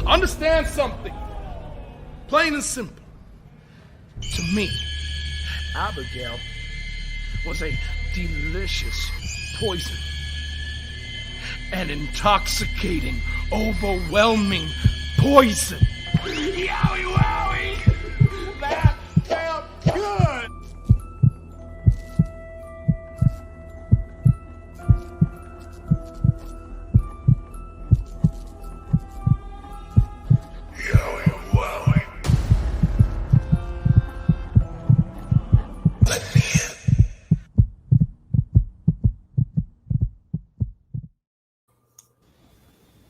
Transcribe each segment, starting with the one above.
Understand something. Plain and simple. To me, Abigail was a delicious poison. An intoxicating, overwhelming poison. Yowie wowie! That felt good!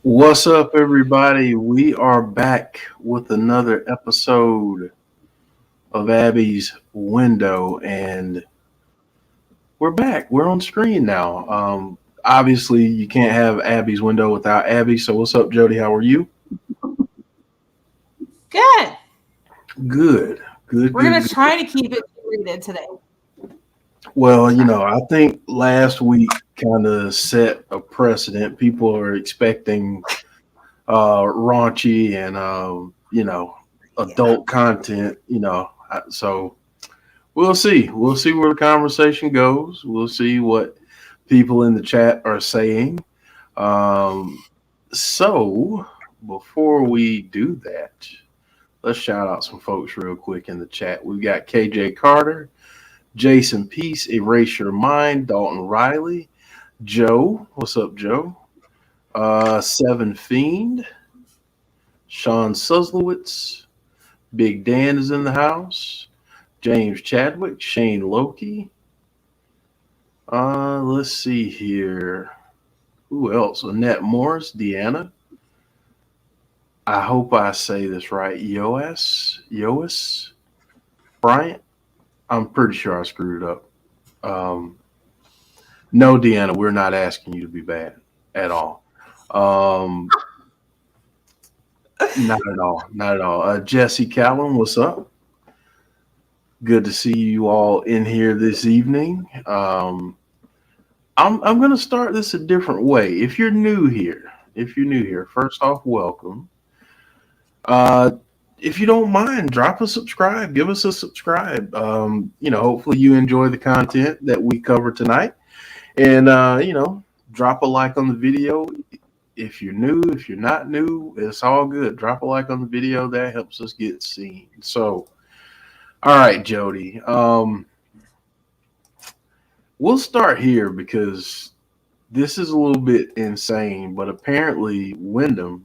What's up, everybody? We are back with another episode of Abby's Window, and we're back. We're on screen now. Obviously, you can't have Abby's Window without Abby. So, what's up, Jodie? How are you? Good. Good. We're going to try to keep it rated today. Well, I think last week kind of set a precedent. People are expecting raunchy and adult content. So we'll see. We'll see where the conversation goes. We'll see what people in the chat are saying. So before we do that, let's shout out some folks real quick in the chat. We've got KJ Carter, Jason Peace, Erase Your Mind, Dalton Riley, Joe. What's up, Joe? Seven Fiend, Sean Suslowitz, Big Dan is in the house, James Chadwick, Shane Loki. Let's see here. Who else? Annette Morris, Deanna. I hope I say this right. Yoas Bryant. I'm pretty sure I screwed it up. No, Deanna, we're not asking you to be bad at all. Not at all. Not at all. Jesse Callum, what's up? Good to see you all in here this evening. I'm going to start this a different way. If you're new here, first off, welcome. Uh, if you don't mind, drop a subscribe. Give us a subscribe. Hopefully you enjoy the content that we cover tonight, and drop a like on the video. If you're new, if you're not new, it's all good. Drop a like on the video. That helps us get seen. So, all right, Jodie. We'll start here because this is a little bit insane, but apparently Windham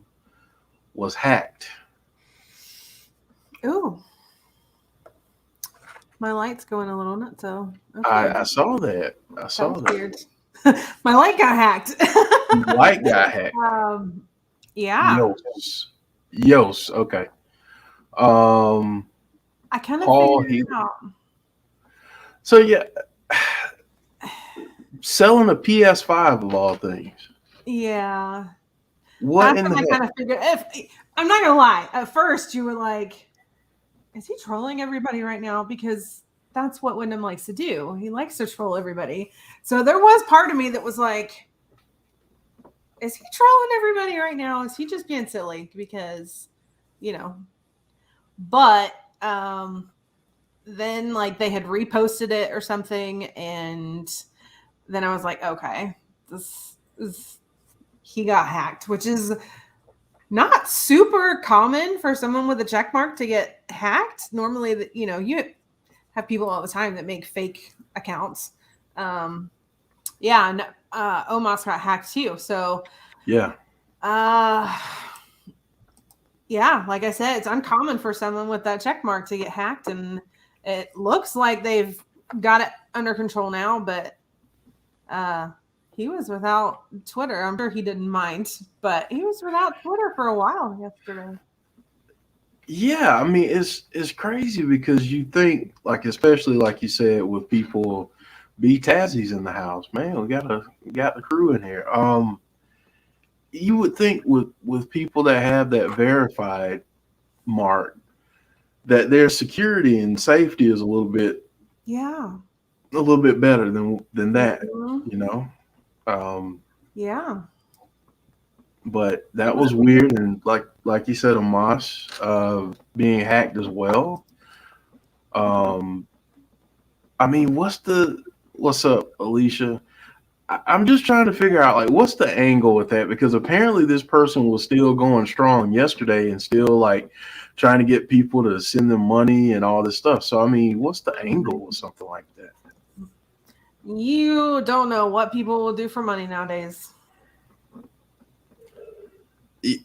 was hacked. Ooh. My light's going a little nuts, so okay. I saw that. Weird. My light got hacked. Light got hacked. Yeah. Yos. Okay. I kind of figured it out. So yeah, selling a PS5 of all things. Yeah. What in the heck? I kind of figured. I'm not gonna lie. At first, you were like, "Is he trolling everybody right now?" Because that's what Windham likes to do. He likes to troll everybody. So there was part of me that was like, "Is he trolling everybody right now? Is he just being silly?" Because, But then like they had reposted it or something, and then I was like, "Okay, this is." He got hacked, which is not super common for someone with a check mark to get hacked. Normally, you have people all the time that make fake accounts. And Omos got hacked too. So yeah. Like I said, it's uncommon for someone with that check mark to get hacked, and it looks like they've got it under control now, but he was without Twitter. I'm sure he didn't mind, but he was without Twitter for a while yesterday. Yeah, I mean it's crazy because you think, like, especially like you said, with people be Tazzies in the house, man, we got the crew in here. You would think with people that have that verified mark that their security and safety is a little bit better than that, Mm-hmm. Yeah. But that was weird, and like you said, Amos being hacked as well. I mean, what's up, Alicia? I'm just trying to figure out, like, what's the angle with that, because apparently this person was still going strong yesterday and still like trying to get people to send them money and all this stuff. So I mean, what's the angle with something like that? You don't know what people will do for money nowadays.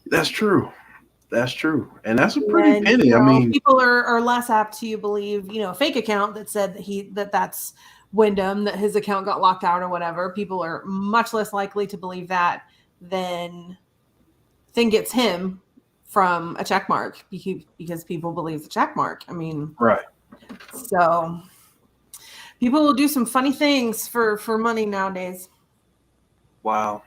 That's true. And that's a pretty penny. I mean, people are less apt to believe, a fake account that said that's Windham, that his account got locked out or whatever. People are much less likely to believe that than think it's him from a check mark, because people believe the check mark. I mean, right. So people will do some funny things for money nowadays. Wow.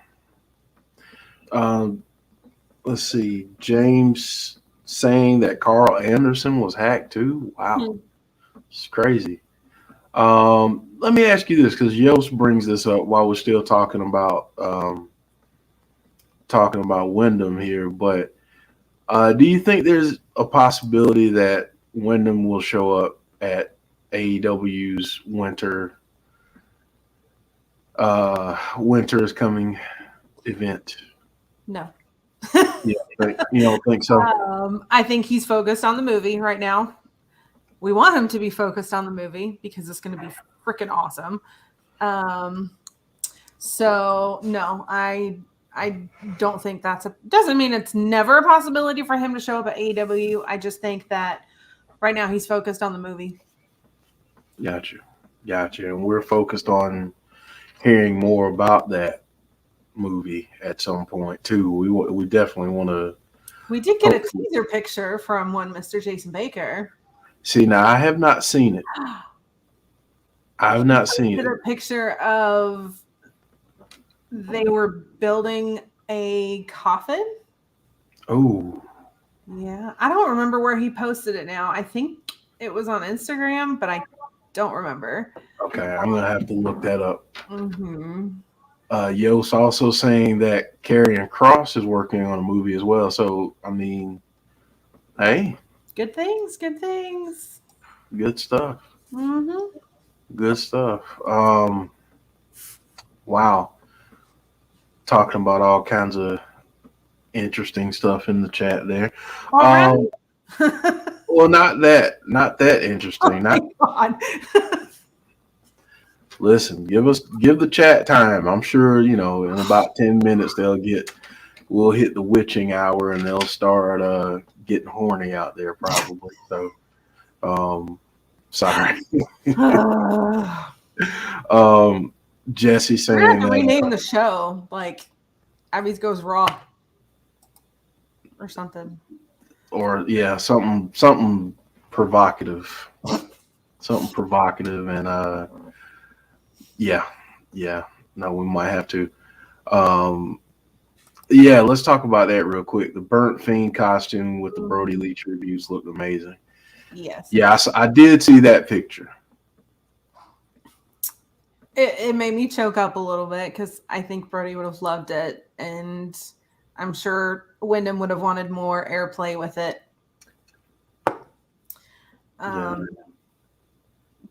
Let's see. James saying that Carl Anderson was hacked too. Wow. It's crazy. Let me ask you this, because Yost brings this up while we're still talking about Windham here. But do you think there's a possibility that Windham will show up at AEW's Winter is Coming event? No. Yeah, you don't think so? I think he's focused on the movie right now. We want him to be focused on the movie because it's going to be freaking awesome. So no, I don't think doesn't mean it's never a possibility for him to show up at AEW. I just think that right now he's focused on the movie. Gotcha. And we're focused on hearing more about that movie at some point too. We definitely want to. We did get a teaser picture from one Mr. Jason Baker. See, now I have not seen it. I have not seen it. A picture of they were building a coffin. Oh. Yeah, I don't remember where he posted it now. I think it was on Instagram, but I don't remember. Okay, I'm gonna have to look that up. Mm-hmm. Yost also saying that Karrion Kross is working on a movie as well. So, I mean, hey, Good things, good things. good stuff. Mm-hmm. Good stuff. Wow. Talking about all kinds of interesting stuff in the chat there. Already? Well, not that interesting. Oh my Not God. listen. Give the chat time. I'm sure in about 10 minutes we'll hit the witching hour and they'll start getting horny out there probably. So, sorry. Jesse We're gonna have saying to rename the show like Abby's Goes Raw or something. or yeah, something provocative. Something provocative and yeah, yeah. No, we might have to. Um, yeah, let's talk about that real quick. The burnt fiend costume with the Brody Lee tributes looked amazing. Yes. Yeah, I did see that picture. It made me choke up a little bit because I think Brody would have loved it, and I'm sure Wyndham would have wanted more airplay with it.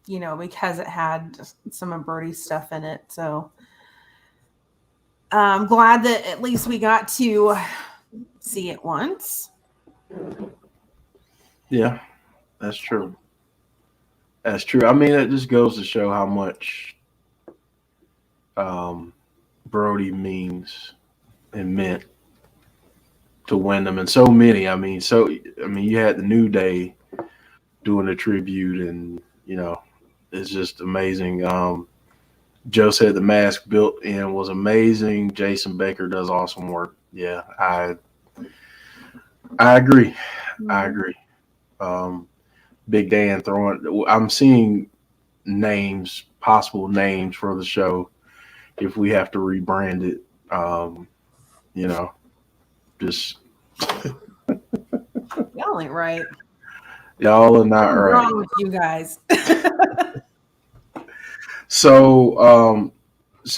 Because it had some of Brody's stuff in it. So I'm glad that at least we got to see it once. Yeah, that's true. That's true. I mean, it just goes to show how much Brody means and meant to Wyndham and so many. I mean, you had the New Day doing a tribute, and it's just amazing. Joe said the mask built in was amazing. Jason Baker does awesome work. Yeah, I agree. I agree. Big Dan throwing. I'm seeing possible names for the show if we have to rebrand it. Just Y'all ain't right. y'all are not What's right. wrong with you guys? So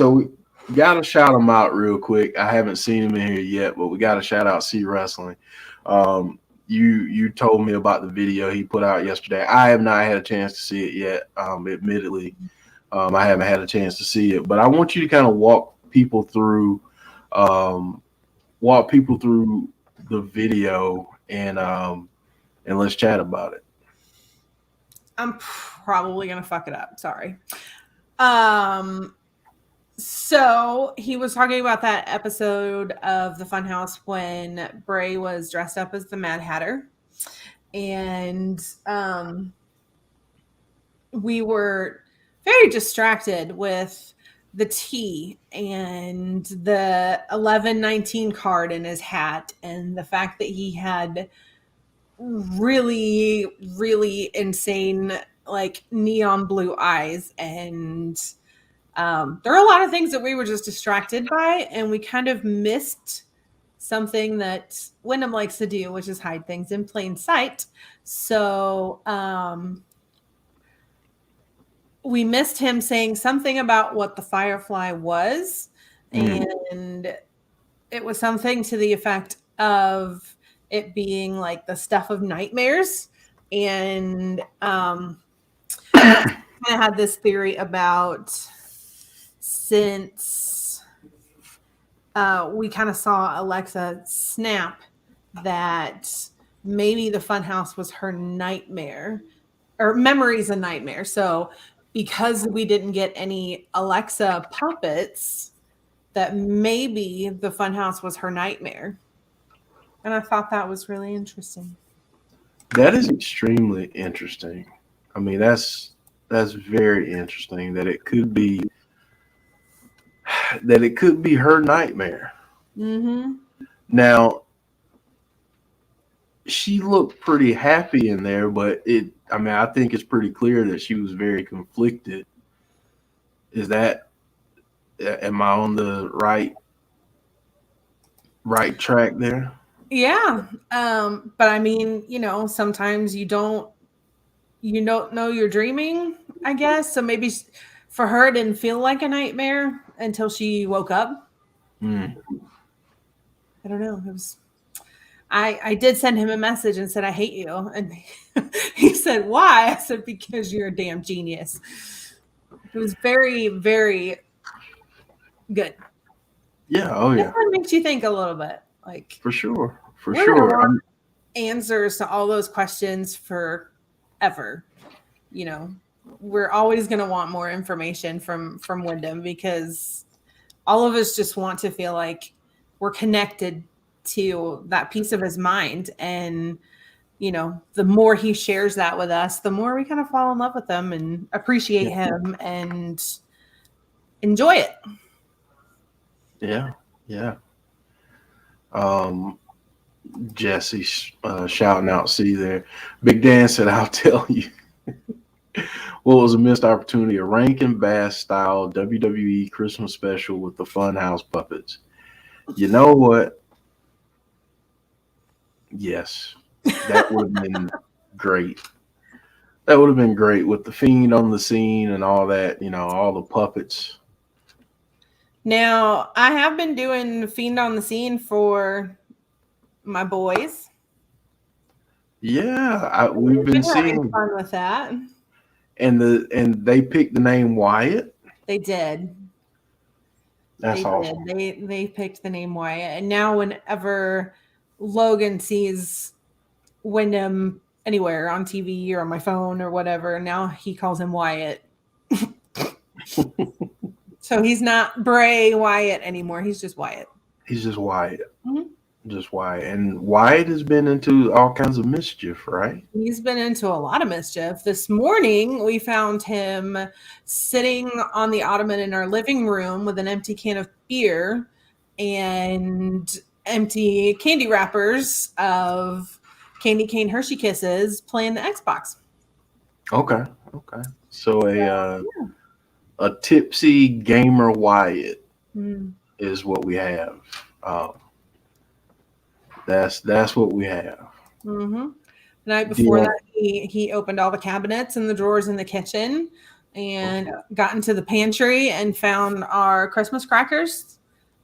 we gotta shout them out real quick. I haven't seen him in here yet, but we gotta shout out C Wrestling. You told me about the video he put out yesterday. I have not had a chance to see it yet. Admittedly, I haven't had a chance to see it, but I want you to kind of walk people through the video and let's chat about it. I'm probably gonna fuck it up. Sorry. So he was talking about that episode of the Funhouse when Bray was dressed up as the Mad Hatter, and we were very distracted with the T and the 1119 card in his hat, and the fact that he had really, really insane, like neon blue eyes, and there are a lot of things that we were just distracted by, and we kind of missed something that Wyndham likes to do, which is hide things in plain sight. So we missed him saying something about what the Firefly was, and it was something to the effect of it being like the stuff of nightmares. And I had this theory about, since we kind of saw Alexa snap, that maybe the Funhouse was her nightmare, or memories a nightmare. So because we didn't get any Alexa puppets, that maybe the Funhouse was her nightmare. And I thought that was really interesting. That is extremely interesting. I mean, that's very interesting that it could be her nightmare. Mm-hmm. Now, she looked pretty happy in there, but I think it's pretty clear that she was very conflicted. Am I on the right track there? Yeah. But I mean, sometimes you don't know you're dreaming, I guess. So maybe for her it didn't feel like a nightmare. until she woke up. Mm. I don't know. It was. I did send him a message and said, I hate you. And he said, why? I said, because you're a damn genius. It was very, very good. Yeah. Oh yeah. That one makes you think a little bit. Like, For sure. For we're gonna sure. want answers to all those questions forever. You know, we're always gonna want more information from Windham, because all of us just want to feel like we're connected to that piece of his mind. And, you know, the more he shares that with us, the more we kind of fall in love with him and appreciate him and enjoy it. Yeah. Yeah. Jesse shouting out, see there. Big Dan said, I'll tell you. What was a missed opportunity? A Rankin Bass style WWE Christmas special with the Funhouse puppets. You know what? Yes, that would have been great. That would have been great with the Fiend on the scene and all that, you know, all the puppets. Now, I have been doing Fiend on the Scene for my boys. Yeah, we've been We've been having seeing, fun with that. and they picked the name Wyatt. They did. That's awesome. They picked the name Wyatt, and now whenever Logan sees Wyndham anywhere on TV or on my phone or whatever, now he calls him Wyatt. So he's not Bray Wyatt anymore. He's just Wyatt. He's just Wyatt. Mhm. Just Wyatt. And Wyatt has been into all kinds of mischief, right? He's been into a lot of mischief. This morning, we found him sitting on the ottoman in our living room with an empty can of beer and empty candy wrappers of Candy Cane Hershey Kisses playing the Xbox. Okay. Okay. So a tipsy gamer Wyatt is what we have. That's what we have. Mm-hmm. The night before that, he opened all the cabinets and the drawers in the kitchen and got into the pantry and found our Christmas crackers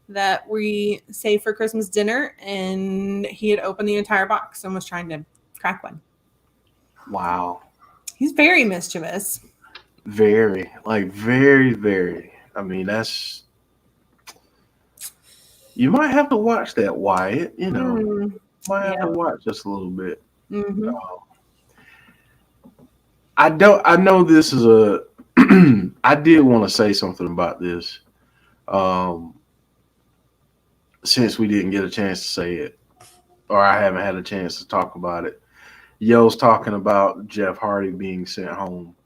that we saved for Christmas dinner. And he had opened the entire box and was trying to crack one. Wow. He's very mischievous. Very, very, very. I mean, you might have to watch that, Wyatt. You know, might have to watch just a little bit. Mm-hmm. I know this is a. I did want to say something about this. Since we didn't get a chance to say it, or I haven't had a chance to talk about it. Yo's talking about Jeff Hardy being sent home.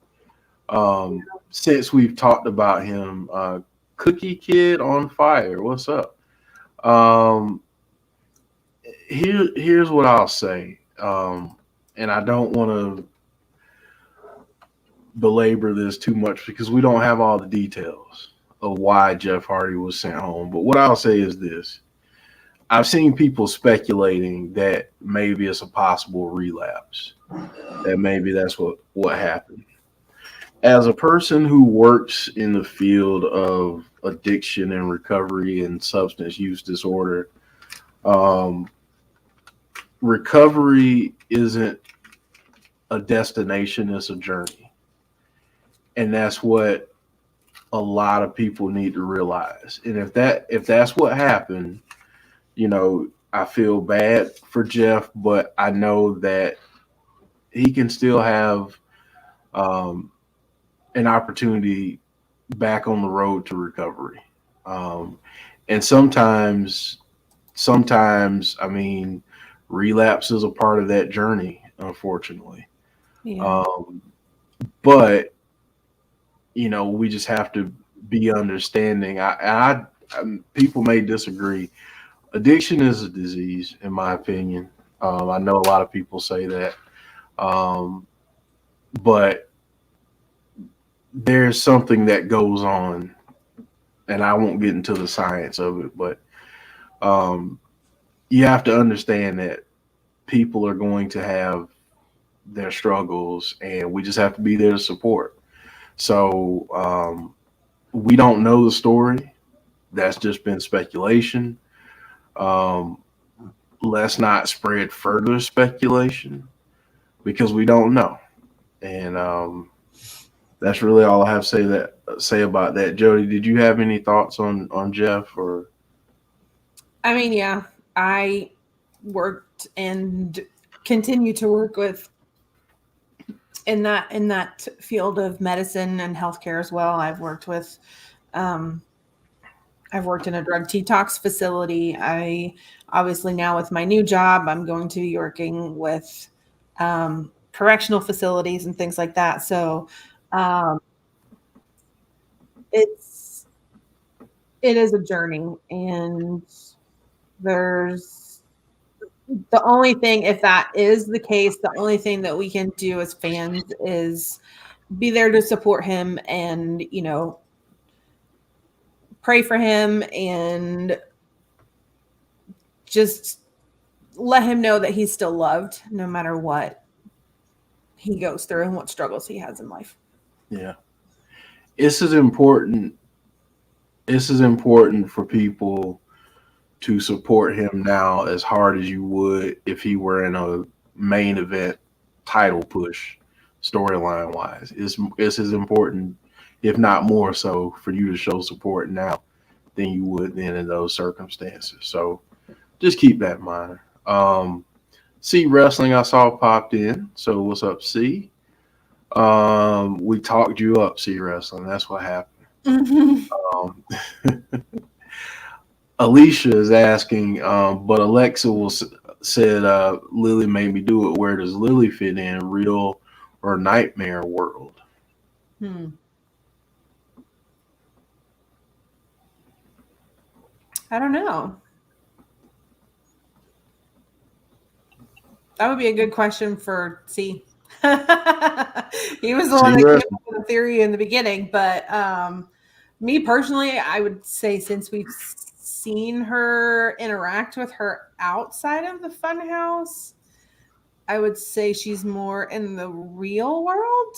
Since we've talked about him, Cookie Kid on Fire, what's up? Here's what I'll say, and I don't want to belabor this too much because we don't have all the details of why Jeff Hardy was sent home. But what I'll say is this. I've seen people speculating that maybe it's a possible relapse, that maybe that's what happened. As a person who works in the field of addiction and recovery and substance use disorder, recovery isn't a destination, it's a journey. And that's what a lot of people need to realize. And if that's what happened, you know, I feel bad for Jeff, but I know that he can still have an opportunity back on the road to recovery. And sometimes, I mean, relapse is a part of that journey, unfortunately. Yeah. But, you know, we just have to be understanding. People may disagree. Addiction is a disease, in my opinion. I know a lot of people say that. But there's something that goes on, and I won't get into the science of it, but you have to understand that people are going to have their struggles, and we just have to be there to support. So we don't know the story. that's just been speculation. Let's not spread further speculation because we don't know. And that's really all I have to say about that. Jody, did you have any thoughts on Jeff or? I mean, yeah, I worked and continue to work with in that field of medicine and healthcare as well. I've worked in a drug detox facility. I obviously now with my new job, I'm going to be working with correctional facilities and things like that. So um, it is a journey, and there's the only thing, if that is the case, the only thing that we can do as fans is be there to support him and, pray for him and just let him know that he's still loved no matter what he goes through and what struggles he has in life. Yeah. This is important. This is important for people to support him now as hard as you would if he were in a main event title push storyline wise. It's as important, if not more so, for you to show support now than you would then in those circumstances. So just keep that in mind. C Wrestling I saw popped in. So what's up, C? We talked you up, C Wrestling. That's what happened. Um, Alicia is asking, but Alexa said Lily made me do it. Where does Lily fit in, real or nightmare world? I don't know. That would be a good question for C. He was the one that came up with the theory in the beginning, but me personally, I would say since we've seen her interact with her outside of the funhouse, I would say she's more in the real world.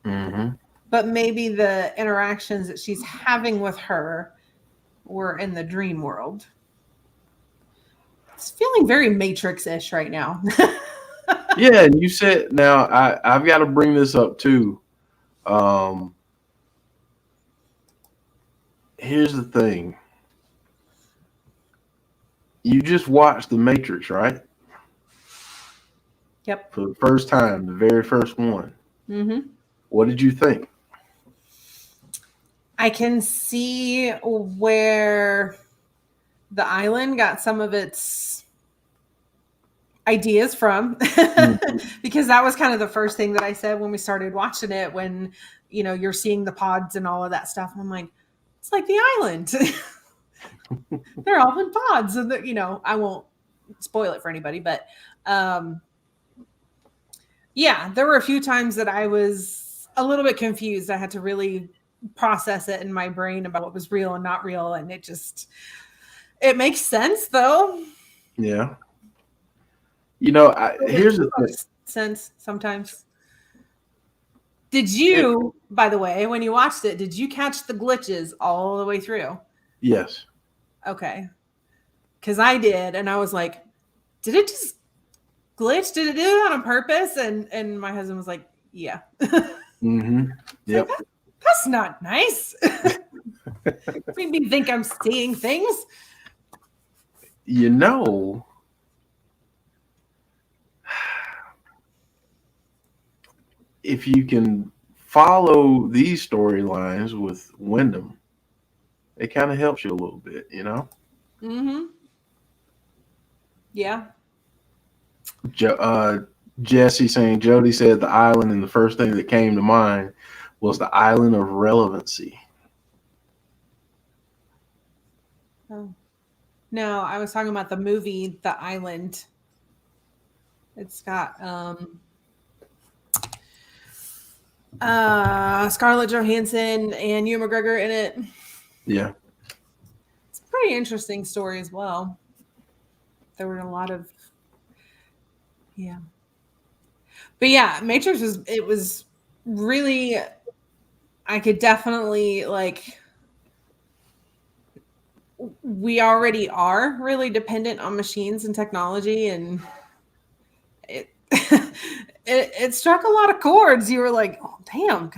Mm-hmm. But maybe the interactions that she's having with her were in the dream world. It's feeling very Matrix-ish right now. Yeah, and you said now I've got to bring this up too. Here's the thing. You just watched The Matrix, right? Yep. For the first time, the very first one. Mm-hmm. What did you think? I can see where the island got some of its ideas from because that was kind of the first thing that I said when we started watching it, when you're seeing the pods and all of that stuff, and I'm like, it's like the island. They're all in pods, and I won't spoil it for anybody, but yeah, there were a few times that I was a little bit confused. I had to really process it in my brain about what was real and not real, and it makes sense though. Yeah. Here's the thing. Sense sometimes. Did you, by the way, when you watched it, did you catch the glitches all the way through? Yes. Okay. Because I did, and I was like, did it just glitch? Did it do it on purpose? And my husband was like, yeah. Mm-hmm. Yep. Like, that's not nice. Made me think I'm seeing things. If you can follow these storylines with Windham, it kind of helps you a little bit, Mm-hmm. Yeah. Jesse saying, Jody said the island, and the first thing that came to mind was the island of relevancy. Oh. No, I was talking about the movie, The Island. It's got Scarlett Johansson and Ewan McGregor in it. Yeah. It's a pretty interesting story as well. There were a lot of but yeah, Matrix was really, I could definitely we already are really dependent on machines and technology, and it it struck a lot of chords. You were like, oh damn,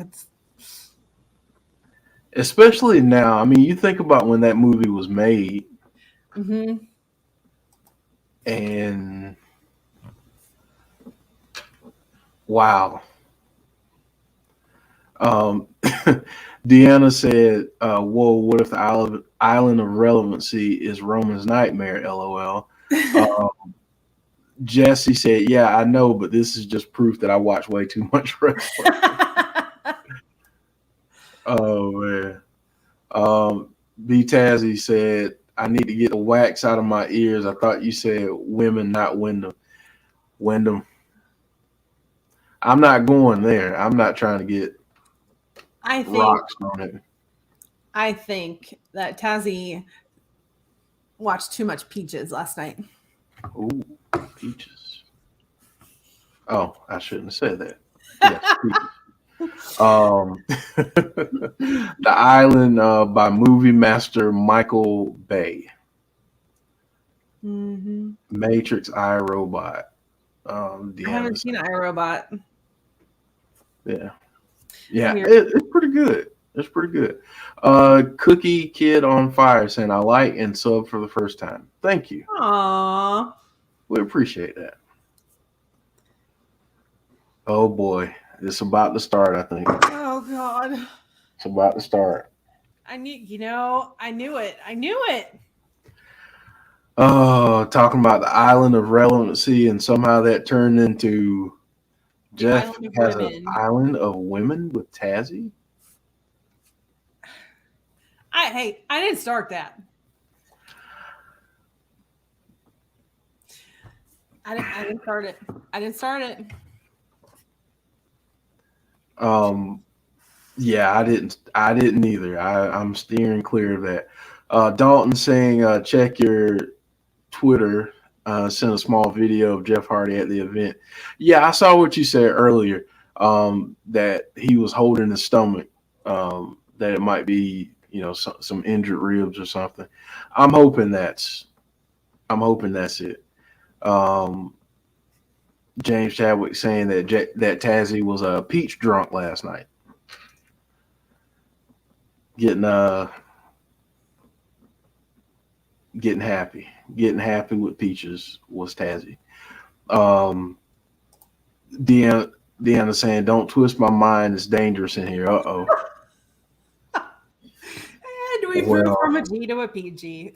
Especially now. I mean, you think about when that movie was made, and wow. Deanna said, "Whoa, what if the island of relevancy is Roman's nightmare?" LOL. Jesse said, "Yeah, I know, but this is just proof that I watch way too much wrestling." Oh man. B Tazzy said, "I need to get the wax out of my ears. I thought you said women, not Wyndham. Wyndham. I'm not going there. I'm not trying to get rocks on it." I think that Tazzy watched too much Peaches last night. Ooh, Peaches. Oh, I shouldn't have said that. Yes, Peaches. The Island by movie master Michael Bay. Matrix iRobot. I haven't seen iRobot. Yeah, it's pretty good. It's pretty good. Cookie Kid on Fire saying, "I like and sub for the first time." Thank you. Aww. We appreciate that. Oh boy, it's about to start. I think. Oh God. It's about to start. I knew it. I knew it. Oh, talking about the island of relevancy, and somehow that turned into Jeff has an island of women with Tazzy. I didn't start that. I didn't start it. I didn't start it. Yeah, I didn't either. I'm steering clear of that. Dalton saying, check your Twitter. Sent a small video of Jeff Hardy at the event. Yeah, I saw what you said earlier. That he was holding his stomach. That it might be, some injured ribs or something. I'm hoping that's it. James Chadwick saying that Tazzy was peach drunk last night. Getting happy with peaches was Tazzy. Deanna saying, "Don't twist my mind. It's dangerous in here." Uh-oh. And we moved from a G to a PG.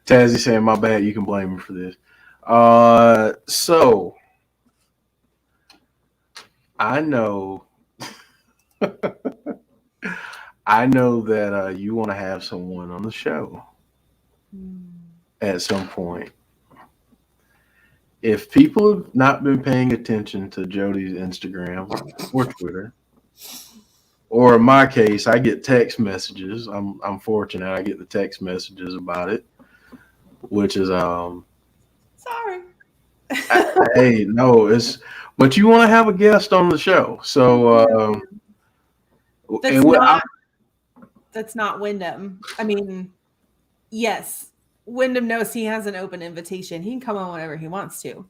Tazzy saying, "My bad. You can blame me for this." So I know, that you want to have someone on the show at some point. If people have not been paying attention to Jodie's Instagram or Twitter, or in my case, I get text messages. I'm fortunate. I get the text messages about it, which is sorry. Hey, no, but you want to have a guest on the show, so that's not Wyndham. I mean, yes, Wyndham knows he has an open invitation. He can come on whenever he wants to.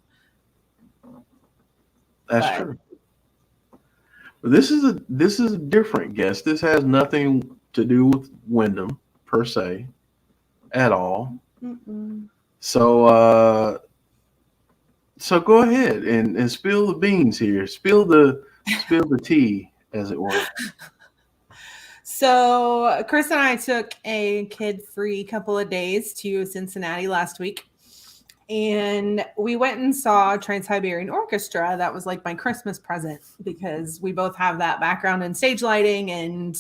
That's true. But this is a different guest. This has nothing to do with Wyndham per se, at all. So go ahead and spill the beans here. Spill the tea, as it were. So Chris and I took a kid-free couple of days to Cincinnati last week. And we went and saw Trans-Siberian Orchestra. That was like my Christmas present because we both have that background in stage lighting. And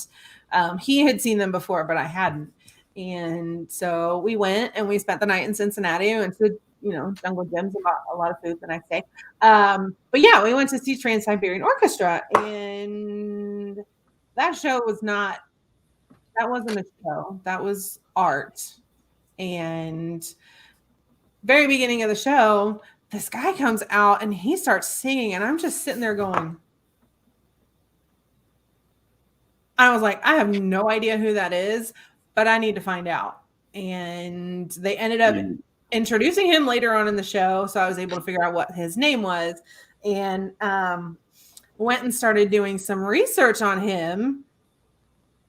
he had seen them before, but I hadn't. And so we went and we spent the night in Cincinnati and to, Jungle Gyms and bought a lot of food the next day. But yeah, we went to see Trans-Siberian Orchestra. And that show wasn't a show. That was art. And very beginning of the show, this guy comes out and he starts singing, and I'm just sitting there going, I was like, I have no idea who that is, but I need to find out. And they ended up introducing him later on in the show, so I was able to figure out what his name was, and went and started doing some research on him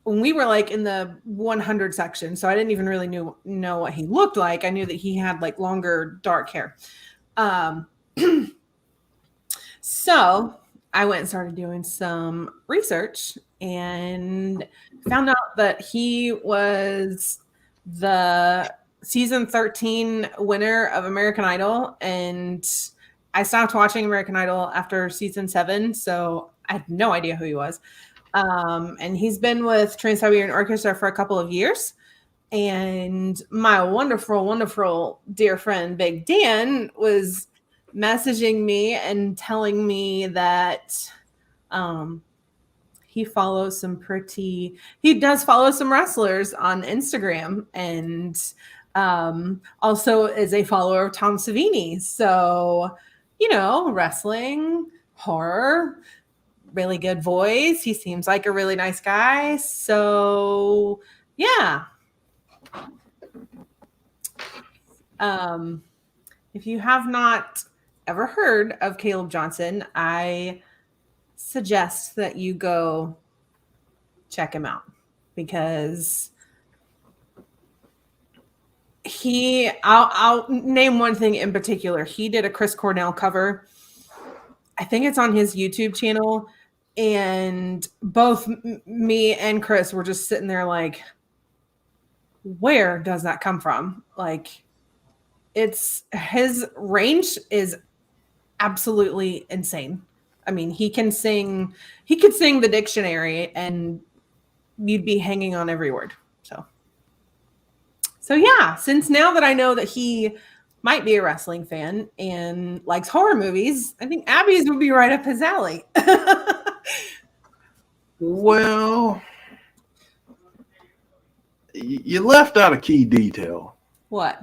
when we were like in the 100 section. So I didn't even really know what he looked like. I knew that he had like longer dark hair. So I went and started doing some research and found out that he was the season 13 winner of American Idol. And I stopped watching American Idol after season 7. So I had no idea who he was. And he's been with Trans-Siberian Orchestra for a couple of years. And my wonderful, wonderful dear friend, Big Dan, was messaging me and telling me that he follows he does follow some wrestlers on Instagram, and also is a follower of Tom Savini. So, wrestling, horror, really good voice. He seems like a really nice guy. So, yeah. If you have not ever heard of Caleb Johnson, I suggest that you go check him out, because I'll name one thing in particular. He did a Chris Cornell cover. I think it's on his YouTube channel, and both me and Chris were just sitting there like, where does that come from? Like, his range is absolutely insane. I mean, he could sing the dictionary and you'd be hanging on every word. So yeah, since now that I know that he might be a wrestling fan and likes horror movies, I think Abby's would be right up his alley. Well, you left out a key detail. What?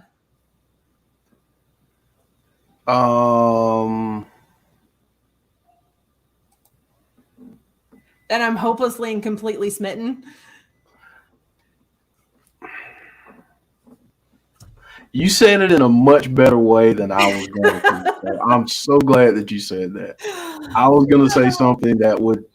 That I'm hopelessly and completely smitten. You said it in a much better way than I was going to. I'm so glad that you said that. I was going to say something that would,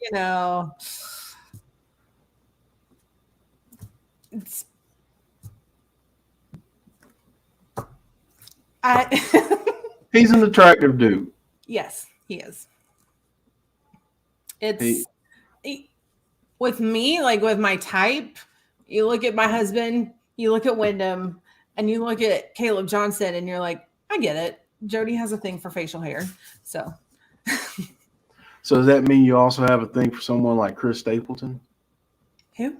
he's an attractive dude. Yes, he is. With me, like with my type, you look at my husband, you look at Windham, and you look at Caleb Johnson, and you're like, I get it. Jodie has a thing for facial hair. So does that mean you also have a thing for someone like Chris Stapleton? Who?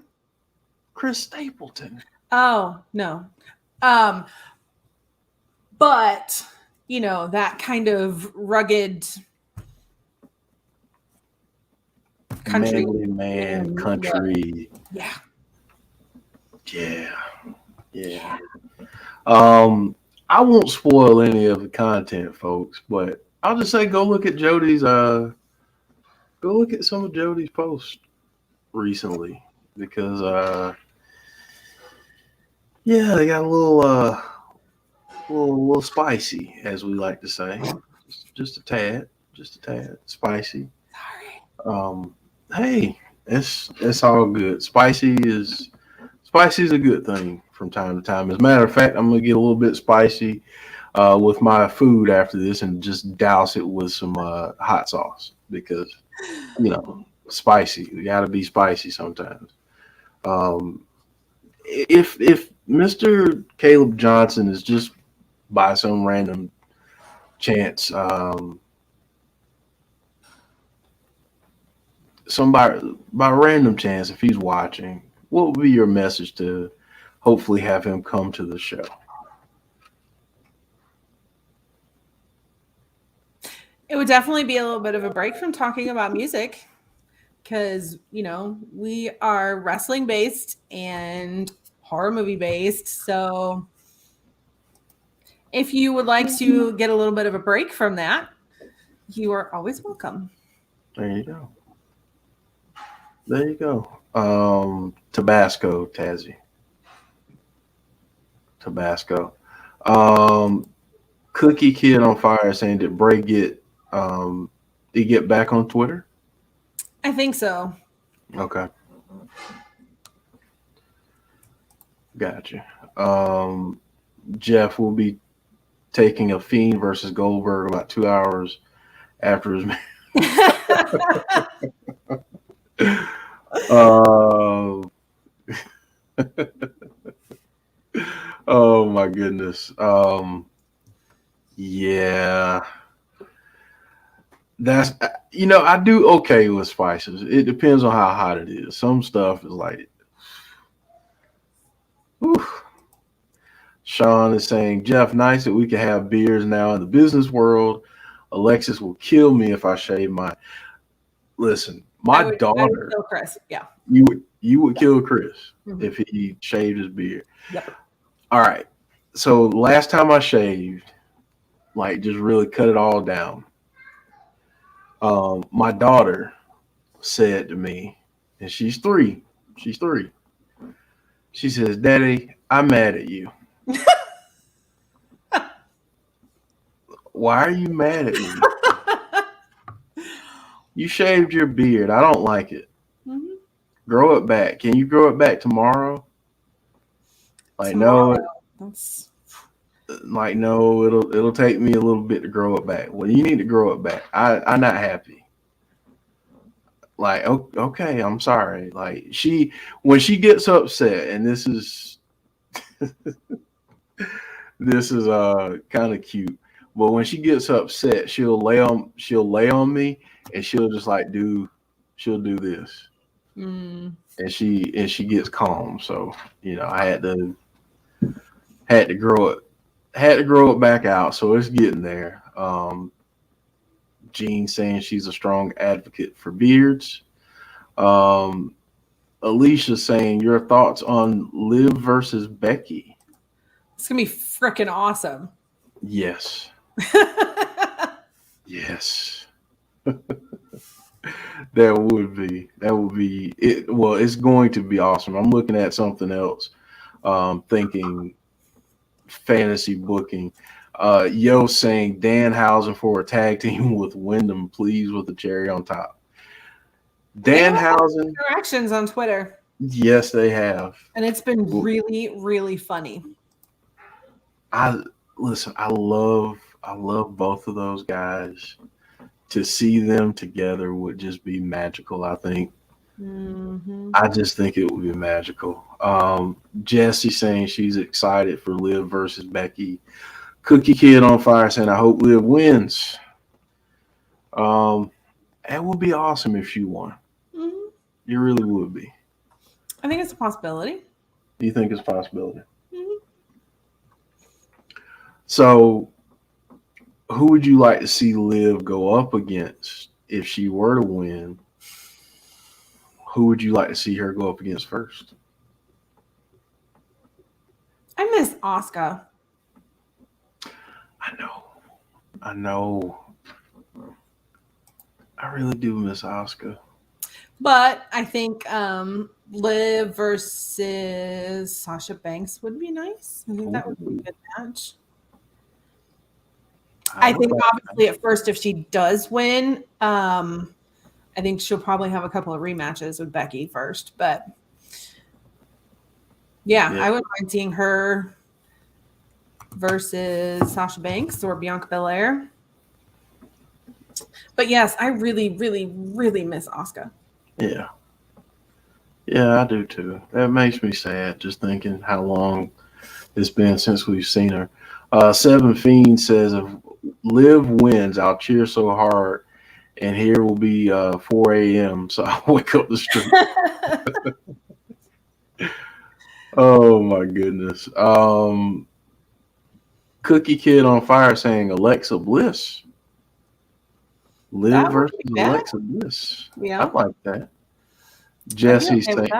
Chris Stapleton. Oh, no. But, that kind of rugged country. Manly man, country. Yeah. Yeah. I won't spoil any of the content, folks, but I'll just say go look at some of Jodie's posts recently, because they got a little spicy, as we like to say. Just a tad spicy. Sorry. Hey, it's all good. Spicy is a good thing from time to time. As a matter of fact, I'm gonna get a little bit spicy with my food after this and just douse it with some hot sauce, because spicy. We gotta be spicy sometimes. If Mr. Caleb Johnson is just by some random chance, by random chance, if he's watching, what would be your message to hopefully have him come to the show? It would definitely be a little bit of a break from talking about music, because, we are wrestling based and horror movie based. So if you would like to get a little bit of a break from that, you are always welcome. There you go. There you go. Tabasco, Tazzy. Tabasco. Cookie Kid on Fire saying, did Bray get back on Twitter? I think so. Okay. Gotcha. Jeff will be taking a Fiend versus Goldberg about 2 hours after his oh my goodness. Yeah. That's I do okay with spices. It depends on how hot it is. Some stuff is like whew. Sean is saying, Jeff, nice that we can have beers now in the business world. Alexis will kill me if I shave mine. Listen, my daughter. I would kill Chris. Yeah. You would kill Chris if he shaved his beard. Yep. All right. So last time I shaved, like just really cut it all down. My daughter said to me, and she's 3. She's 3. She says, Daddy, I'm mad at you. Why are you mad at me? You shaved your beard. I don't like it. Mm-hmm. Grow it back. Can you grow it back tomorrow? Like tomorrow? No. Like no, it'll take me a little bit to grow it back. Well, you need to grow it back. I'm not happy. Like okay, I'm sorry. Like when she gets upset, and this is this is kind of cute. But when she gets upset, she'll lay on me, and she'll just like she'll do this, and she gets calm. So I had to grow it back out. So it's getting there. Jean saying she's a strong advocate for beards. Alicia saying your thoughts on Liv versus Becky. It's gonna be freaking awesome. Yes. Yes. That would be it. Well, it's going to be awesome. I'm looking at something else, thinking fantasy booking. Yo saying Danhausen for a tag team with Windham, please, with the cherry on top. Danhausen interactions on Twitter. Yes, they have, and it's been really, really funny. I love both of those guys. To see them together would just be magical, I think. Mm-hmm. I just think it would be magical. Jessie saying she's excited for Liv versus Becky. Cookie Kid on Fire saying, I hope Liv wins. It would be awesome if she won. Mm-hmm. It really would be. I think it's a possibility. You think it's a possibility? Mm-hmm. So, who would you like to see Liv go up against if she were to win? Who would you like to see her go up against first? I miss Asuka. I know. I really do miss Asuka. But I think Liv versus Sasha Banks would be nice. I think that would be a good match. I think obviously at first, if she does win, I think she'll probably have a couple of rematches with Becky first. But yeah. I wouldn't mind seeing her versus Sasha Banks or Bianca Belair. But yes, I really, really, really miss Asuka. Yeah. Yeah, I do too. That makes me sad just thinking how long it's been since we've seen her. Seven Fiend says, if Liv wins, I'll cheer so hard, and here will be 4 a.m. So I'll wake up the street. Oh my goodness. Cookie Kid on Fire saying Alexa Bliss. Liv versus Alexa Bliss. Yeah, I like that. Jesse saying,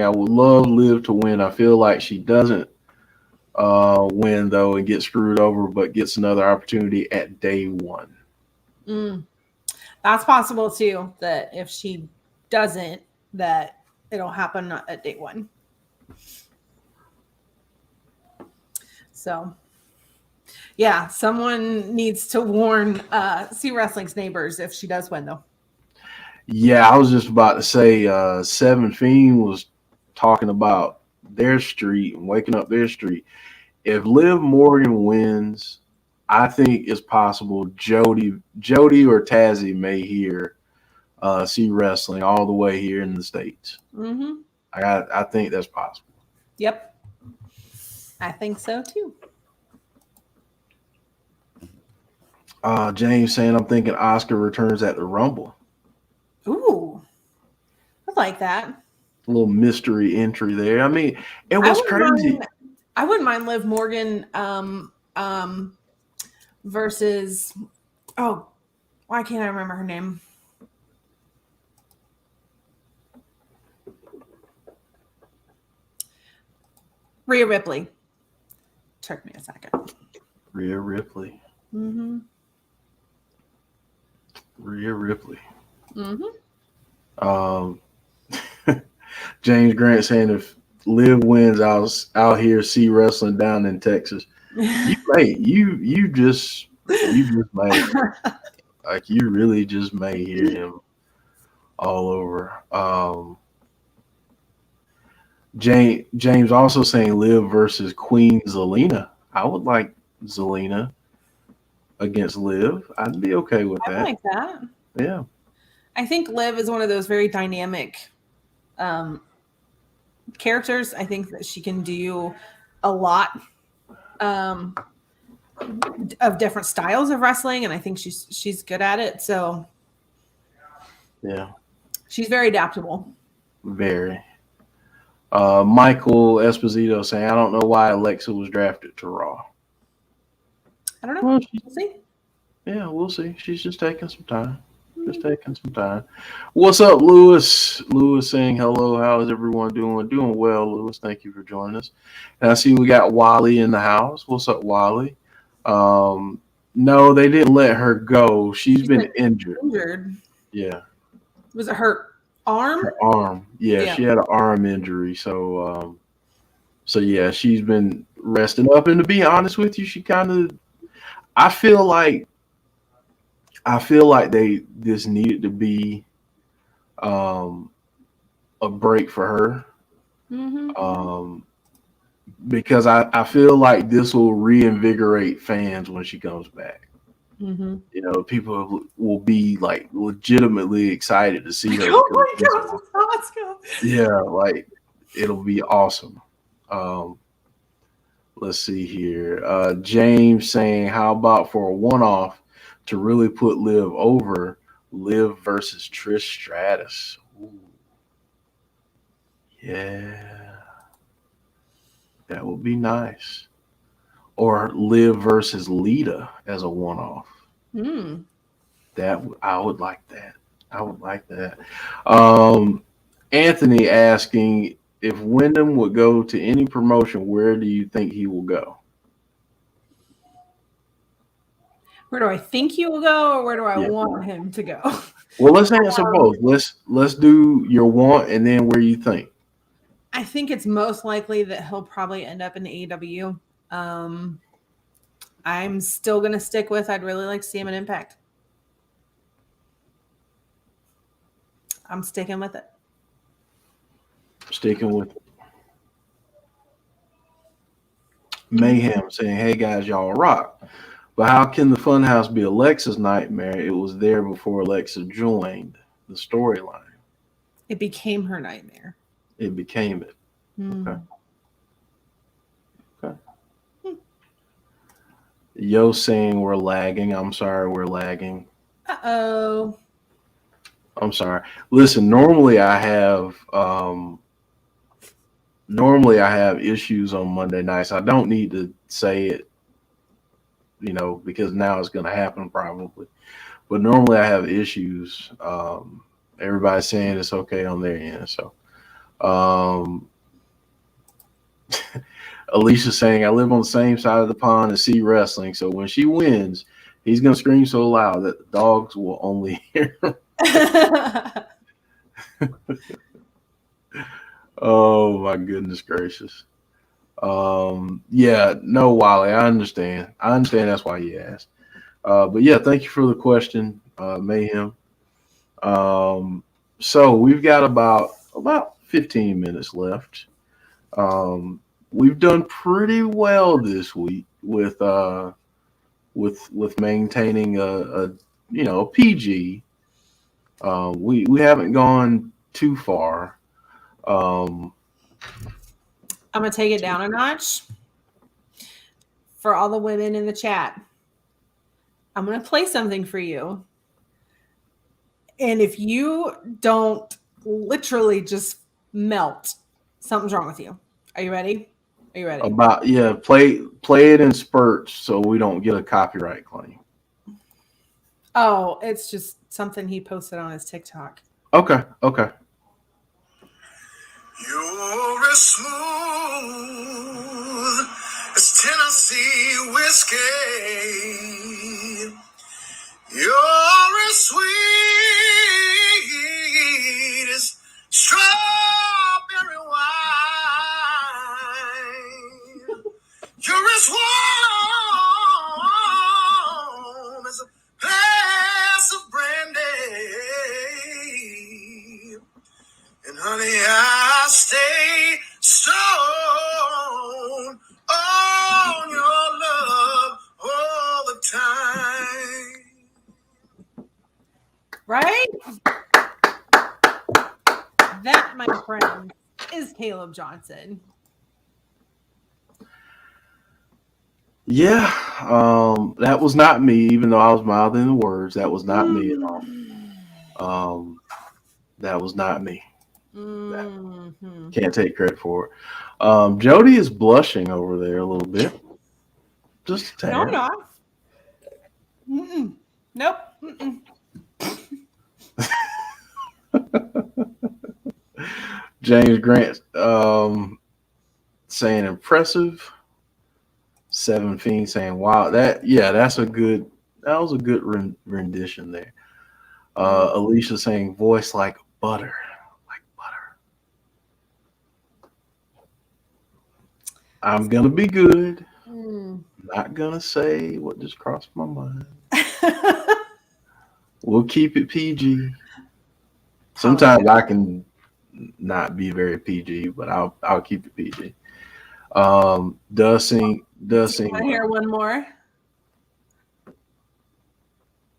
I would love Liv to win. I feel like she doesn't win though and get screwed over, but gets another opportunity at day one. That's possible too. That if she doesn't, that it'll happen at day one. So, yeah, someone needs to warn C Wrestling's neighbors if she does win, though. Yeah, I was just about to say, Seven Fiend was talking about their street and waking up their street. If Liv Morgan wins, I think it's possible Jody or Tazzy may hear see wrestling all the way here in the States. Mm-hmm. I think that's possible. Yep, I think so too. James saying I'm thinking Oscar returns at the Rumble. Ooh, I like that. A little mystery entry there. I mean, it was crazy. I wouldn't mind Liv Morgan versus why can't I remember her name? Rhea Ripley. Took me a second. Rhea Ripley. Mm-hmm. Rhea Ripley. Mm-hmm. James Grant saying if Liv wins, I'll hear see wrestling down in Texas. You just may like you really just may hear him all over. James also saying Liv versus Queen Zelina. I would like Zelina against Liv. I'd be okay with that. I like that. Yeah. I think Liv is one of those very dynamic characters. I think that she can do a lot of different styles of wrestling, and I think she's good at it. So yeah, she's very adaptable. Very. Michael Esposito saying, I don't know why Alexa was drafted to Raw. I don't know. Well, we'll see. Yeah, we'll see. She's just taking some time. Just taking some time. What's up, Lewis? Lewis saying hello. How is everyone doing? Doing well, Lewis. Thank you for joining us. And I see we got Wally in the house. What's up, Wally? No, they didn't let her go. She's been injured. Yeah. Was it her arm? Her arm. Yeah, she had an arm injury. So yeah, she's been resting up. And to be honest with you, she kind of I feel like this needed to be a break for her. Mm-hmm. Because I feel like this will reinvigorate fans when she comes back. Mm-hmm. You know, people will be like legitimately excited to see her. Oh my God, it's awesome. Yeah, like it'll be awesome. Let's see here. James saying, how about for a one-off to really put Liv over, Liv versus Trish Stratus? Ooh. Yeah. That would be nice. Or Liv versus Lita as a one-off. That I would like that. I would like that. Anthony asking if Windham would go to any promotion, where do you think he will go? Where do I think he will go, or where do I want him to go? Well, let's answer both. Let's do your want and then where you think. I think it's most likely that he'll probably end up in AEW. I'm still going to stick with I'd really like to see him in Impact. I'm sticking with it. Sticking with it. Mayhem saying, hey guys, y'all rock. But how can the Funhouse be Alexa's nightmare? It was there before Alexa joined the storyline. It became her nightmare. It became it. Okay. Yo saying we're lagging. I'm sorry we're lagging. Uh-oh. I'm sorry. Listen, normally I have issues on Monday nights. I don't need to say it, you know, because now it's going to happen probably. But normally I have issues. Everybody's saying it's okay on their end. So Alicia's saying, I live on the same side of the pond and see wrestling, so when she wins, he's going to scream so loud that the dogs will only hear him. Oh, my goodness gracious. Yeah, no, Wally, I understand. I understand that's why you asked. But yeah, thank you for the question, Mayhem. So we've got about 15 minutes left. We've done pretty well this week with maintaining a PG. We haven't gone too far. I'm gonna take it down a notch for all the women in the chat. I'm gonna play something for you, and if you don't literally just melt, something's wrong with you. Are you ready? Are you ready? Play it in spurts so we don't get a copyright claim. Oh, it's just something he posted on his TikTok. Okay. You're as smooth as Tennessee whiskey. You're as sweet as strawberry wine. You're as warm as a glass of brandy. And honey, I stay stone on your love all the time. Right? That, my friend, is Caleb Johnson. Yeah, that was not me, even though I was mouthing the words. That was not me at all. That was not me. Mm-hmm. Can't take credit for it. Jodie is blushing over there a little bit. Just a tad. No, I'm not. Nope. James Grant saying impressive. Seven Fiend saying wow. That was a good rendition there. Alicia saying voice like butter. I'm gonna be good. Not gonna say what just crossed my mind. We'll keep it PG. Sometimes I can not be very PG, but I'll keep it PG. Does sing. Want to hear one more?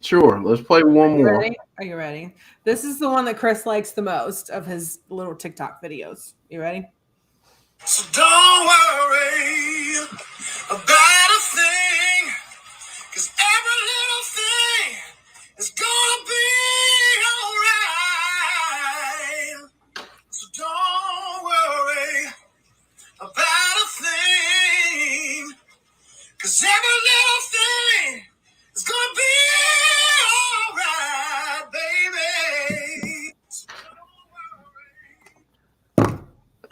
Sure, let's play one more. Ready? Are you ready? This is the one that Chris likes the most of his little TikTok videos. You ready? So don't worry about a thing, 'cause every little thing is gonna be alright. So don't worry about a thing, 'cause every little thing is gonna be alright, baby. So don't worry.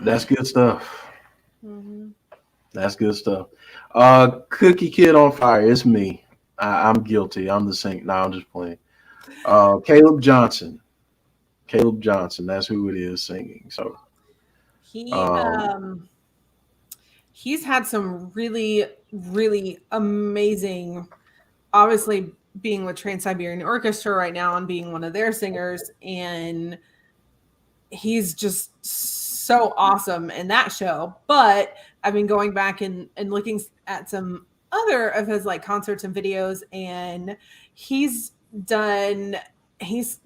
That's good stuff. Mm-hmm. That's good stuff. Cookie Kid on Fire. It's me. I'm guilty. I'm the same. No, I'm just playing. Caleb Johnson. That's who it is singing. So he's had some really, really amazing. Obviously, being with Trans-Siberian Orchestra right now and being one of their singers, and he's just so awesome in that show. But I've been going back and looking at some other of his like concerts and videos, and he's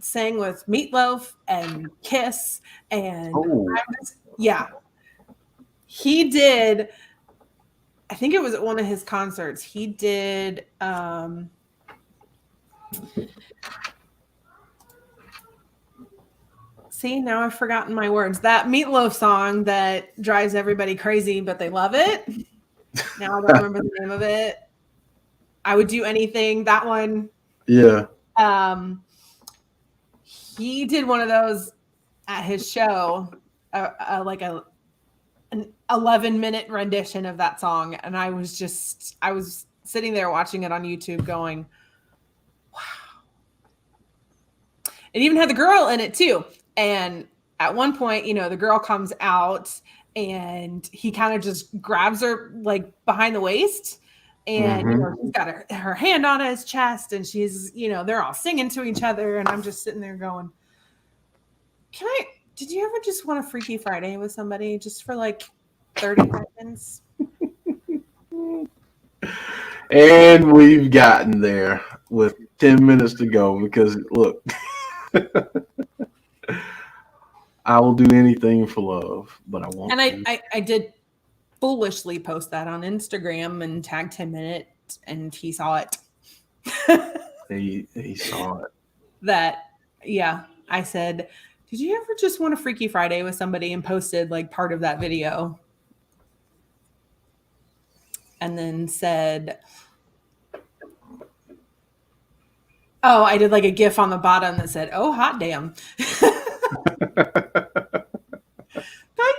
sang with Meatloaf and Kiss, and he did. I think it was at one of his concerts. He did see, now I've forgotten my words. That Meatloaf song that drives everybody crazy, but they love it. Now I don't remember the name of it. I Would Do Anything. That one. Yeah. He did one of those at his show, like a an 11-minute rendition of that song, and I was sitting there watching it on YouTube going, wow. It even had the girl in it too. And at one point, the girl comes out and he kind of just grabs her like behind the waist, and she's got her hand on his chest, and she's, they're all singing to each other, and I'm just sitting there going, did you ever just want a Freaky Friday with somebody just for like 30 seconds? And we've gotten there with 10 minutes to go because, look, I will do anything for love, but I won't. And I did foolishly post that on Instagram and tagged him in it, and he saw it. He saw it. I said, did you ever just want a Freaky Friday with somebody, and posted like part of that video. And then said, oh, I did like a GIF on the bottom that said, oh, hot damn. But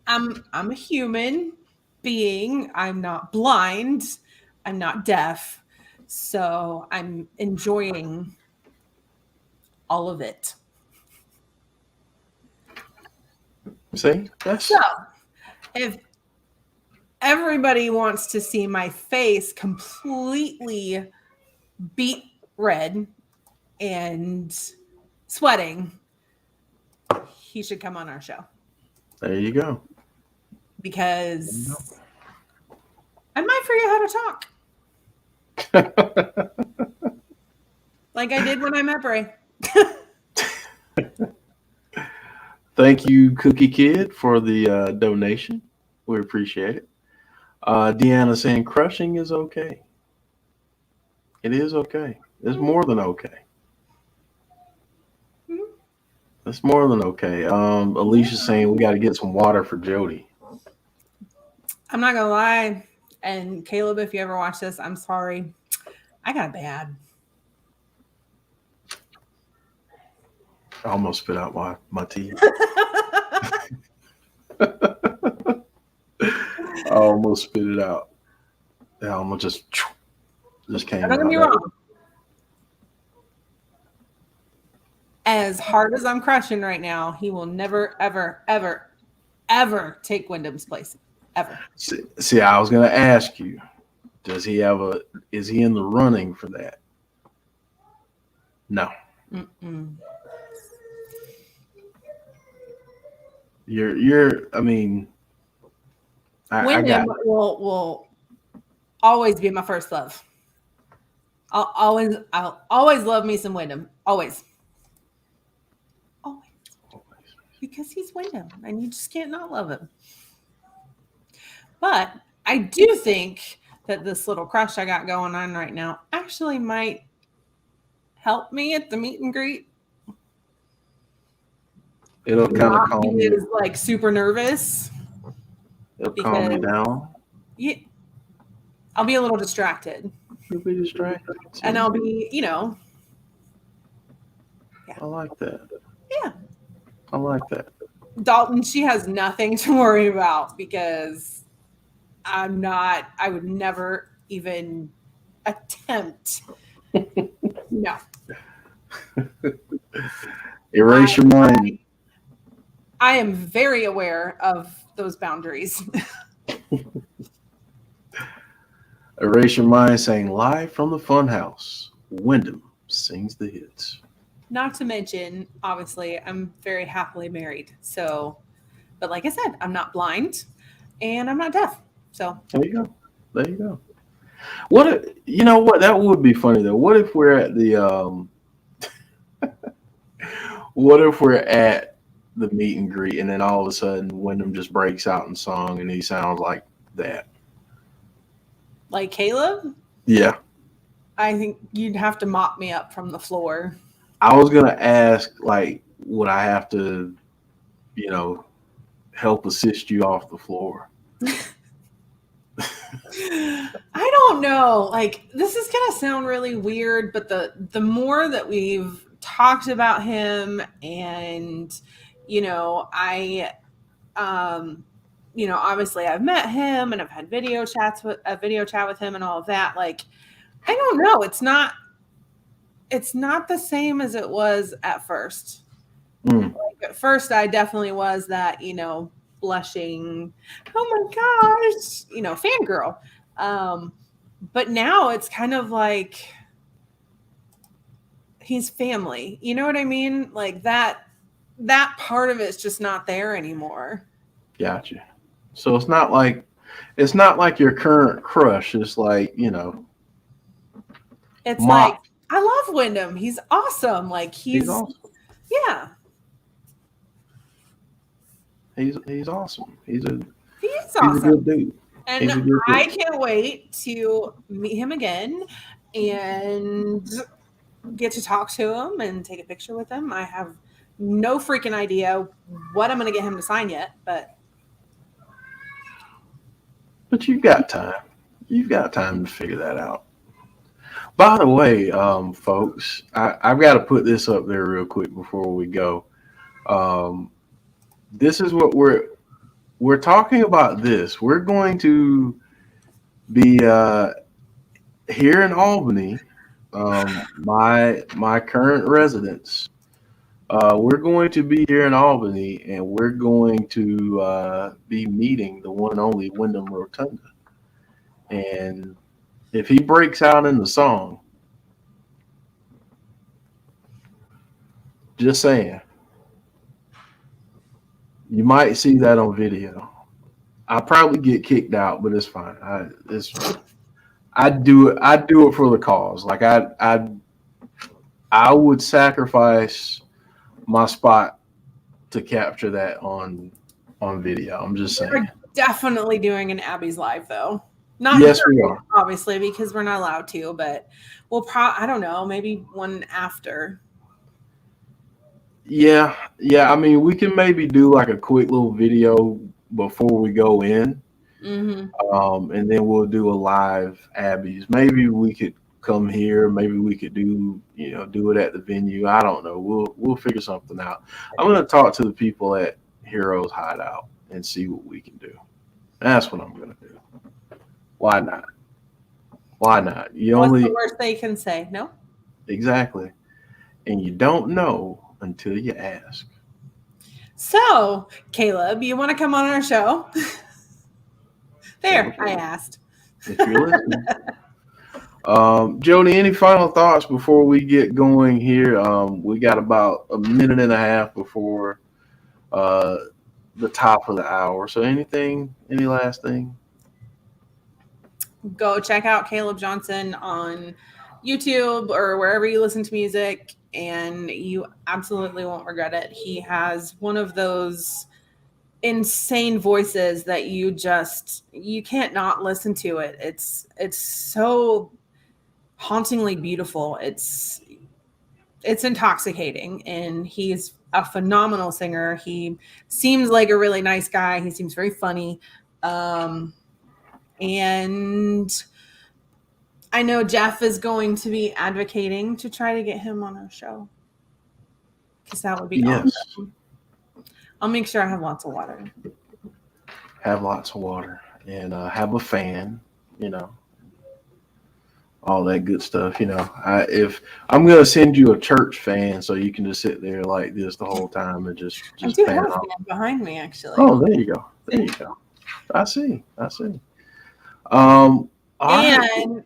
I'm a human being. I'm not blind. I'm not deaf. So I'm enjoying all of it. See? So if everybody wants to see my face completely beet red and sweating, he should come on our show. There you go. Because I might forget how to talk. Like I did when I met Bray. Thank you, Cookie Kid, for the donation. We appreciate it. Deanna saying crushing is okay. It is okay. It's more than okay. It's more than okay. Alicia's saying we got to get some water for Jodie. I'm not going to lie. And Caleb, if you ever watch this, I'm sorry. I got bad. I almost spit out my teeth. I almost spit it out. I almost just came out. Don't get me wrong. As hard as I'm crushing right now, he will never, ever, ever, ever take Windham's place. Ever. See, I was going to ask you, is he in the running for that? No. Mm-mm. Windham will always be my first love. I'll always love me some Windham. Always. Because he's Windham, and you just can't not love him. But I do think that this little crush I got going on right now actually might help me at the meet and greet. It'll kind of calm me. Is like super nervous. It'll calm me down. Yeah, I'll be a little distracted. You'll be distracted. And I'll be, Yeah. I like that. Yeah. I like that. Dalton, she has nothing to worry about because I would never even attempt. No. Erase your mind. I am very aware of those boundaries. Erase your mind saying live from the Funhouse. Windham sings the hits. Not to mention, obviously, I'm very happily married. So, but like I said, I'm not blind and I'm not deaf. So there you go. There you go. You know what? That would be funny though. What if we're at the what if we're at the meet and greet and then all of a sudden Windham just breaks out in song and he sounds like that? Like Caleb? Yeah. I think you'd have to mop me up from the floor. I was gonna ask, like, would I have to, help assist you off the floor? I don't know. Like, this is gonna sound really weird, but the more that we've talked about him, and I You know, obviously I've met him and I've had video chat with him and all of that. Like, I don't know. It's not the same as it was at first. Mm. Like, at first I definitely was that, you know, blushing, oh my gosh, you know, fangirl. But now it's kind of like he's family. You know what I mean? Like that part of it's just not there anymore. Gotcha. So it's not like your current crush. It's like, you know, It's my like I love Wyndham. He's awesome. Like he's awesome. yeah. He's awesome. He's a Awesome. good dude. And He's a good I dude. can't wait to meet him again and get to talk to him and take a picture with him. I have no freaking idea what I'm going to get him to sign yet, but You've got time. You've got time to figure that out. By the way, folks, I've got to put this up there real quick before we go. This is what we're talking about. This we're going to be here in Albany, my current residence. We're going to be here in Albany, and we're going to be meeting the one and only Windham Rotunda. And if he breaks out in the song, just saying, you might see that on video. I'll probably get kicked out, but it's fine. I do it. I do it for the cause. Like I would sacrifice my spot to capture that on video. I'm just saying. we're definitely doing an Abby's Live, though. Not Yes, sure, we are. obviously, because we're not allowed to, but we'll I don't know, maybe one after. Yeah. I mean, we can maybe do like a quick little video before we go in, and then we'll do a live Abby's. Maybe we could come here. Maybe we could do it at the venue. I don't know. We'll figure something out. I'm gonna talk to the people at Heroes Hideout and see what we can do. That's what I'm gonna do. Why not? Why not? What's the worst they can say? No? Exactly. And you don't know until you ask. So, Caleb, you want to come on our show? There, Okay. I asked. If you're listening. Jodie, any final thoughts before we get going here? We got about a minute and a half before the top of the hour. So any last thing? Go check out Caleb Johnson on YouTube or wherever you listen to music, and you absolutely won't regret it. He has one of those insane voices that you can't not listen to it. It's so hauntingly beautiful. It's intoxicating, and he's a phenomenal singer. He seems like a really nice guy. He seems very funny. And I know Jeff is going to be advocating to try to get him on our show, because that would be awesome. I'll make sure I have lots of water. Have lots of water and have a fan, all that good stuff. If I'm gonna send you a church fan, so you can just sit there like this the whole time and just I do fan have a off. fan behind me, actually. Oh, there you go. I see. And right.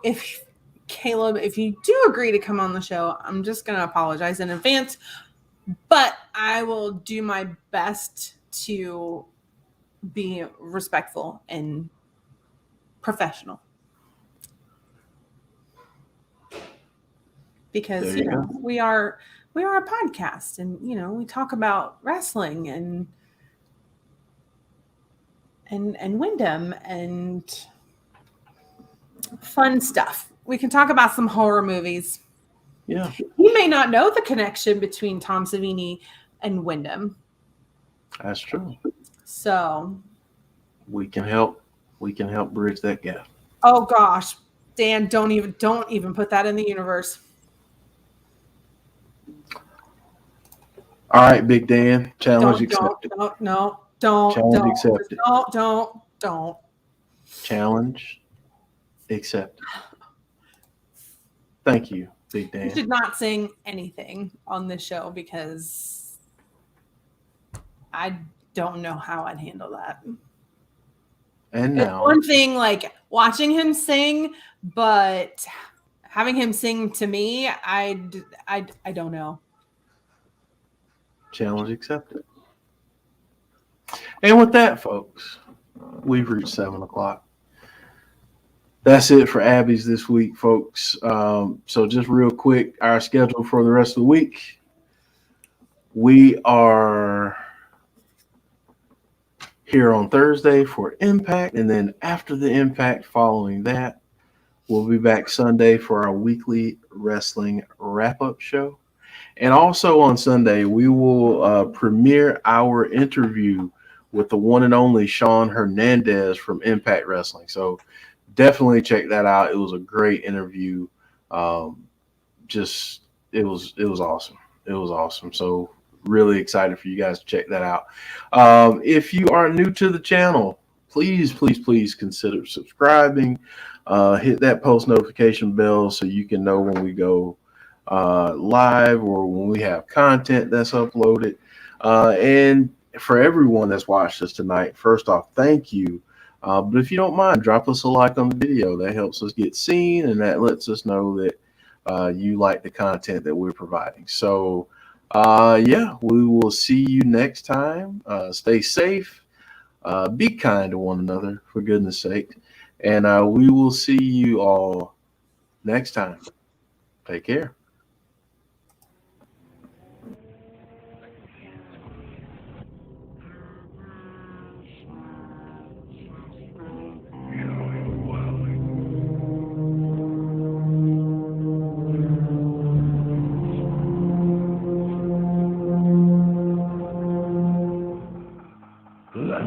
if Caleb, if you do agree to come on the show, I'm just going to apologize in advance, but I will do my best to be respectful and professional. Because we are a podcast, and we talk about wrestling and Windham and fun stuff. We can talk about some horror movies. Yeah. You may not know the connection between Tom Savini and Windham. That's true. So we can help bridge that gap. Oh gosh, Dan, don't even put that in the universe. All right, Big Dan, challenge accepted. No. Challenge accepted. Don't. Challenge accepted. Thank you, Big You Dan. should not sing anything on this show because I don't know how I'd handle that. And It's now, one thing like watching him sing, but having him sing to me, I don't know. challenge accepted. And with that, folks, we've reached 7 o'clock. That's it for Abby's this week, folks. So just real quick, our schedule for the rest of the week. We are here on Thursday for Impact, and then after the Impact following that, we'll be back Sunday for our weekly wrestling wrap-up show. And also on Sunday, we will premiere our interview with the one and only Sean Hernandez from Impact Wrestling. So definitely check that out. It was a great interview. It was awesome. It was awesome. So really excited for you guys to check that out. If you are new to the channel, please consider subscribing. Hit that post notification bell so you can know when we go live or when we have content that's uploaded. And for everyone that's watched us tonight, first off, thank you. But if you don't mind, drop us a like on the video. That helps us get seen, and that lets us know that you like the content that we're providing. So, yeah, we will see you next time. Stay safe. Be kind to one another, for goodness sake. And we will see you all next time. Take care. La